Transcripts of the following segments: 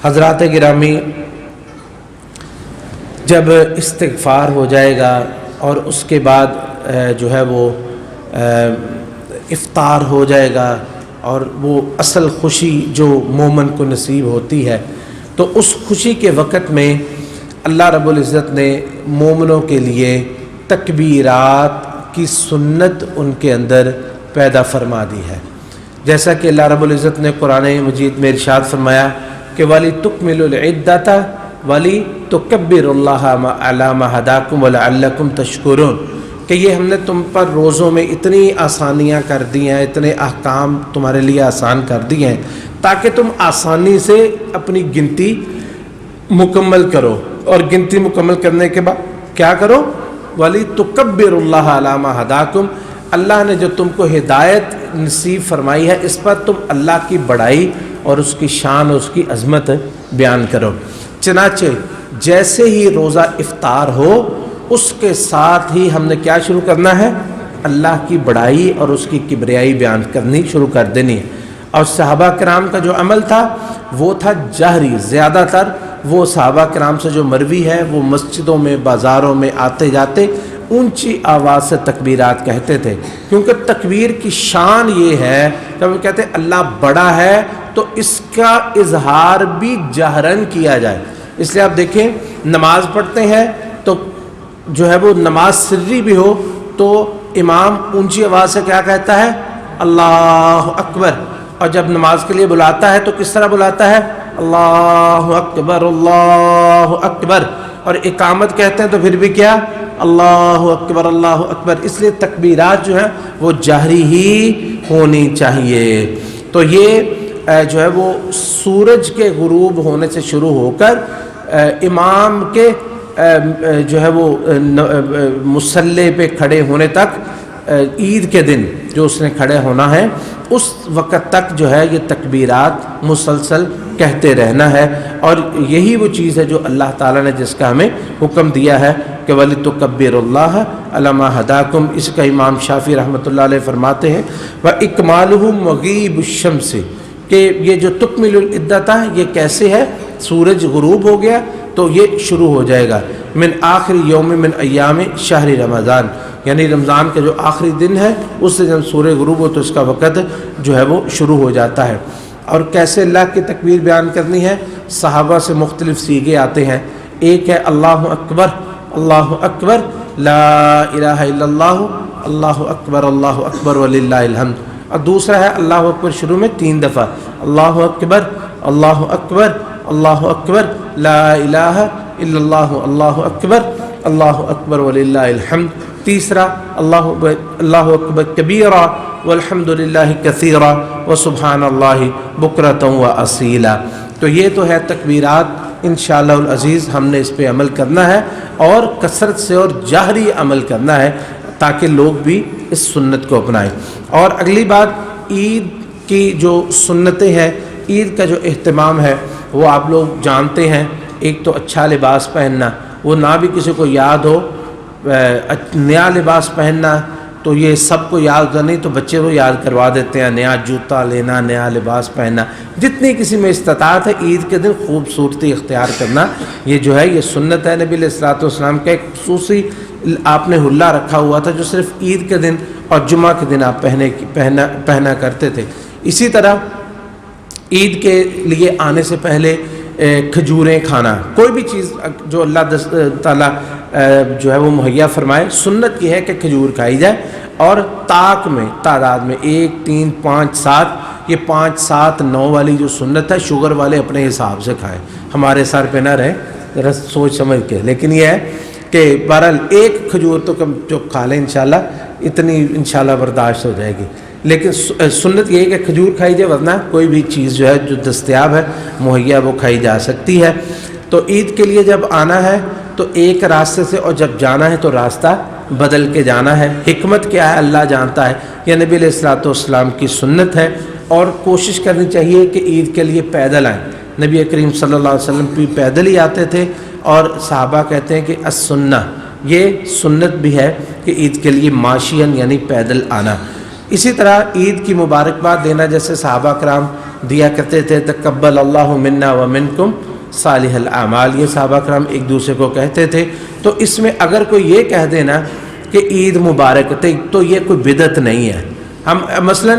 حضرات گرامی، جب استغفار ہو جائے گا اور اس کے بعد جو ہے وہ افطار ہو جائے گا اور وہ اصل خوشی جو مومن کو نصیب ہوتی ہے، تو اس خوشی کے وقت میں اللہ رب العزت نے مومنوں کے لیے تکبیرات کی سنت ان کے اندر پیدا فرما دی ہے۔ جیسا کہ اللہ رب العزت نے قرآن مجید میں ارشاد فرمایا کہ وَلِتُكْمِلُوا الْعِدَّةَ وَلِتُكَبِّرُوا اللَّهَ عَلَىٰ مَا هَدَاكُمْ وَلَعَلَّكُمْ تَشْكُرُونَ، کہ یہ ہم نے تم پر روزوں میں اتنی آسانیاں کر دی ہیں، اتنے احکام تمہارے لیے آسان کر دیے ہیں تاکہ تم آسانی سے اپنی گنتی مکمل کرو، اور گنتی مکمل کرنے کے بعد کیا کرو؟ وَلِتُكَبِّرُوا اللَّهَ عَلَىٰ مَا هَدَاكُمْ، اللہ نے جو تم کو ہدایت نصیب فرمائی ہے اس پر تم اللہ کی بڑائی اور اس کی شان اور اس کی عظمت بیان کرو۔ چنانچہ جیسے ہی روزہ افطار ہو اس کے ساتھ ہی ہم نے کیا شروع کرنا ہے؟ اللہ کی بڑائی اور اس کی کبریائی بیان کرنی شروع کر دینی ہے۔ اور صحابہ کرام کا جو عمل تھا وہ تھا جہری، زیادہ تر وہ صحابہ کرام سے جو مروی ہے وہ مسجدوں میں بازاروں میں آتے جاتے اونچی آواز سے تکبیرات کہتے تھے، کیونکہ تکبیر کی شان یہ ہے کہ وہ کہتے ہیں اللہ بڑا ہے تو اس کا اظہار بھی جہرن کیا جائے۔ اس لیے آپ دیکھیں نماز پڑھتے ہیں تو جو ہے وہ نماز سری بھی ہو تو امام اونچی آواز سے کیا کہتا ہے؟ اللہ اکبر، اور جب نماز کے لیے بلاتا ہے تو کس طرح بلاتا ہے؟ اللہ اکبر اللہ اکبر، اور اقامت کہتے ہیں تو پھر بھی کیا؟ اللہ اکبر اللہ اکبر۔ اس لیے تکبیرات جو ہیں وہ جہری ہی ہونی چاہیے۔ تو یہ جو ہے وہ سورج کے غروب ہونے سے شروع ہو کر امام کے جو ہے وہ مصلی پہ کھڑے ہونے تک، عید کے دن جو اس نے کھڑے ہونا ہے اس وقت تک جو ہے یہ تکبیرات مسلسل کہتے رہنا ہے، اور یہی وہ چیز ہے جو اللہ تعالیٰ نے جس کا ہمیں حکم دیا ہے کہ وَلِتُكَبِّرُوا اللَّهَ عَلَىٰ مَا هَدَاكُمْ۔ اس کا امام شافعی رحمۃ اللہ علیہ فرماتے ہیں وَإِكْمَالُهُ مَغِيبُ الشَّمْسِ، کہ یہ جو تکمل العدۃ ہے یہ کیسے ہے؟ سورج غروب ہو گیا تو یہ شروع ہو جائے گا من آخری یوم من ایام شہر رمضان، یعنی رمضان کا جو آخری دن ہے اس سے جب سورج غروب ہو تو اس کا وقت جو ہے وہ شروع ہو جاتا ہے۔ اور کیسے اللہ کی تکبیر بیان کرنی ہے؟ صحابہ سے مختلف سیغے آتے ہیں۔ ایک ہے اللہ اکبر لا الہ الا اللہ، اللہ اکبر وللہ الحمد، اور دوسرا ہے اللہ اکبر شروع میں 3 دفعہ، اللہ اکبر لا الہ الا اللہ اکبر وللہ الحمد، تیسرا اللہ اکبر کبیرا والحمد للہ کثیرا وسبحان اللہ بکرۃ واصیلا۔ تو یہ تو ہے تکبیرات، انشاءاللہ العزیز ہم نے اس پہ عمل کرنا ہے اور کثرت سے اور جہری عمل کرنا ہے تاکہ لوگ بھی اس سنت کو اپنائیں۔ اور اگلی بات عید کی جو سنتیں ہیں، عید کا جو اہتمام ہے وہ آپ لوگ جانتے ہیں۔ ایک تو اچھا لباس پہننا، وہ نہ بھی کسی کو یاد ہو نیا لباس پہننا تو یہ سب کو یاد ہوتا نہیں تو بچے کو یاد کروا دیتے ہیں، نیا جوتا لینا، نیا لباس پہننا، جتنی کسی میں استطاعت ہے عید کے دن خوبصورتی اختیار کرنا، یہ جو ہے یہ سنت ہے۔ نبی علیہ الصلوۃ والسلام کا ایک خصوصی آپ نے حلہ رکھا ہوا تھا جو صرف عید کے دن اور جمعہ کے دن آپ پہنا کرتے تھے۔ اسی طرح عید کے لیے آنے سے پہلے کھجوریں کھانا، کوئی بھی چیز جو اللہ تعالیٰ جو ہے وہ مہیا فرمائے، سنت یہ ہے کہ کھجور کھائی جائے، اور طاق میں تعداد میں 1 3 5 7، یہ 5 7 9 والی جو سنت ہے شوگر والے اپنے حساب سے کھائیں، ہمارے سر پہ نہ رہے، ذرا سوچ سمجھ کے، لیکن یہ ہے کہ بہرحال ایک کھجور تو کم جو کھا لیں انشاءاللہ اتنی انشاءاللہ برداشت ہو جائے گی، لیکن سنت یہ ہے کہ کھجور کھائی جائے، ورنہ کوئی بھی چیز جو ہے جو دستیاب ہے مہیا وہ کھائی جا سکتی ہے۔ تو عید کے لیے جب آنا ہے تو ایک راستے سے، اور جب جانا ہے تو راستہ بدل کے جانا ہے۔ حکمت کیا ہے اللہ جانتا ہے، یہ نبی علیہ الصلوۃ والسلام کی سنت ہے، اور کوشش کرنی چاہیے کہ عید کے لیے پیدل آئیں۔ نبی کریم صلی اللہ علیہ وسلم بھی پیدل ہی آتے تھے، اور صحابہ کہتے ہیں کہ السنہ، یہ سنت بھی ہے کہ عید کے لیے ماشین یعنی پیدل آنا۔ اسی طرح عید کی مبارکباد دینا، جیسے صحابہ کرام دیا کرتے تھے تقبل اللہ منا و منکم صالح الاعمال، یہ صحابہ کرام ایک دوسرے کو کہتے تھے۔ تو اس میں اگر کوئی یہ کہہ دینا کہ عید مبارک تو یہ کوئی بدعت نہیں ہے۔ ہم مثلا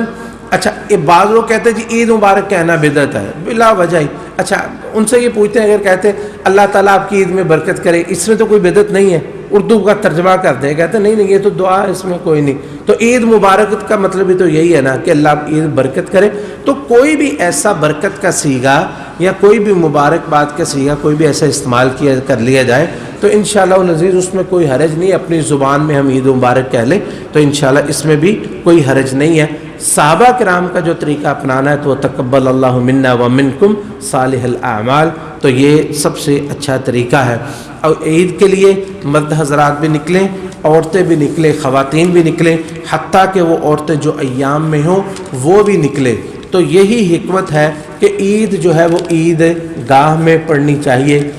اچھا بعض لوگ کہتے ہیں جی عید مبارک کہنا بدعت ہے بلا وجہ ہی، اچھا ان سے یہ پوچھتے ہیں، اگر کہتے اللہ تعالیٰ آپ کی عید میں برکت کرے، اس میں تو کوئی بدعت نہیں ہے، اردو کا ترجمہ کرتے ہیں، کہتے ہیں نہیں یہ تو دعا ہے، اس میں کوئی نہیں۔ تو عید مبارک کا مطلب بھی تو یہی ہے نا کہ اللہ آپ عید برکت کرے۔ تو کوئی بھی ایسا برکت کا صیغہ یا کوئی بھی مبارکباد کا صیغہ کوئی بھی ایسا استعمال کر لیا جائے تو انشاءاللہ العزیز اس میں کوئی حرج نہیں، اپنی زبان میں ہم عید مبارک کہہ لیں تو انشاءاللہ اس میں بھی کوئی حرج نہیں ہے۔ صحابہ کرام کا جو طریقہ اپنانا ہے تو وہ تقبل اللہ منا و منکم صالح الاعمال، تو یہ سب سے اچھا طریقہ ہے۔ اور عید کے لیے مرد حضرات بھی نکلیں، عورتیں بھی نکلیں، خواتین بھی نکلیں، حتیٰ کہ وہ عورتیں جو ایام میں ہوں وہ بھی نکلیں۔ تو یہی حکمت ہے کہ عید جو ہے وہ عید گاہ میں پڑھنی چاہیے۔